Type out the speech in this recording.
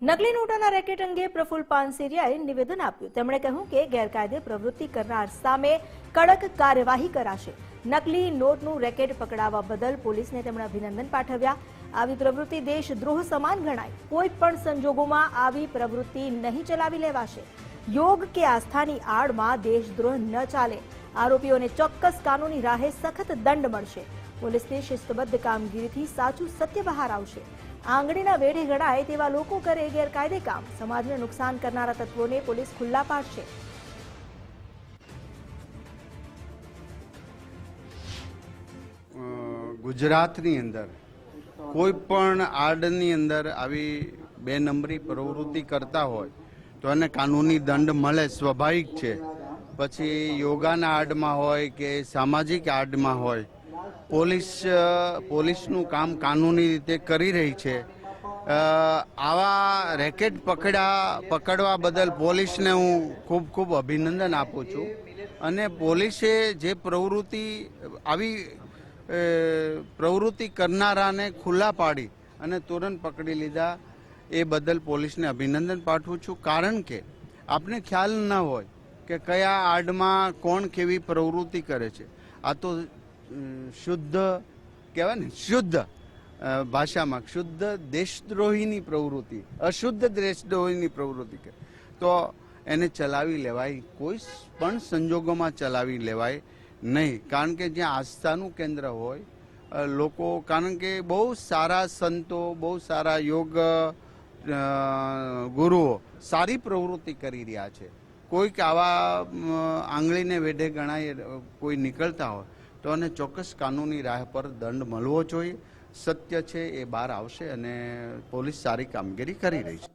નકલી નોટોના રેકેટ અંગે પ્રફુલ્લ પાનસેરિયાએ નિવેદન આપ્યું. તેમણે કહ્યું કે ગેરકાયદે પ્રવૃત્તિ કરનાર સામે કડક કાર્યવાહી કરાશે. નકલી નોટનું રેકેટ પકડાવવા બદલ પોલીસને તેમણે અભિનંદન પાઠવ્યા. આવી પ્રવૃત્તિ દેશદ્રોહ સમાન ગણાય. કોઈ પણ સંજોગોમાં આવી પ્રવૃત્તિ નહીં ચલાવી લેવાશે. યોગ કે આસ્થાની આડમાં દેશદ્રોહ ન ચાલે. આરોપીઓને ચોક્કસ કાનૂની રાહે સખત દંડ મળશે. પોલીસની શિસ્તબદ્ધ કામગીરીથી સાચું સત્ય બહાર આવશે. આંગળીના વેઢે ગણાય તેવા લોકો કરે ગેરકાયદે કામ. સમાજને નુકસાન કરનારા તત્વોને પોલીસ ખુલ્લા પાડશે. ગુજરાતની અંદર કોઈ પણ આડની અંદર આવી બે નંબરી પ્રવૃત્તિ કરતા હોય તો એને કાનૂની દંડ મળે, સ્વાભાવિક છે. પછી યોગાના આડમાં હોય કે સામાજિક આડમાં હોય, પોલીસનું કામ કાનૂની રીતે કરી રહી છે. આવા રેકેટ પકડવા બદલ પોલીસને હું ખૂબ ખૂબ અભિનંદન આપું છું. અને પોલીસે જે આવી પ્રવૃત્તિ કરનારાને ખુલ્લા પાડી અને તુરંત પકડી લીધા, એ બદલ પોલીસને અભિનંદન પાઠવું છું. કારણ કે આપને ખ્યાલ ન હોય કે કયા આડમાં કોણ કેવી પ્રવૃત્તિ કરે છે. આ તો શુદ્ધ કહેવાય ને, શુદ્ધ ભાષામાં શુદ્ધ દેશદ્રોહીની પ્રવૃત્તિ, અશુદ્ધ દેશદ્રોહીની પ્રવૃત્તિ કરે તો એને ચલાવી લેવાય, કોઈ પણ સંજોગોમાં ચલાવી લેવાય નહીં. કારણ કે જ્યાં આસ્થાનું કેન્દ્ર હોય લોકો, કારણ કે બહુ સારા સંતો, બહુ સારા યોગ ગુરુઓ સારી પ્રવૃત્તિ કરી રહ્યા છે. કોઈક આવા આંગળીને વેઢે ગણાય કોઈ નીકળતા હોય તો એને ચોક્કસ કાનૂની રાહ પર દંડ મળવો જોઈએ. સત્ય છે એ બહાર આવશે અને પોલીસ સારી કામગીરી કરી રહી છે.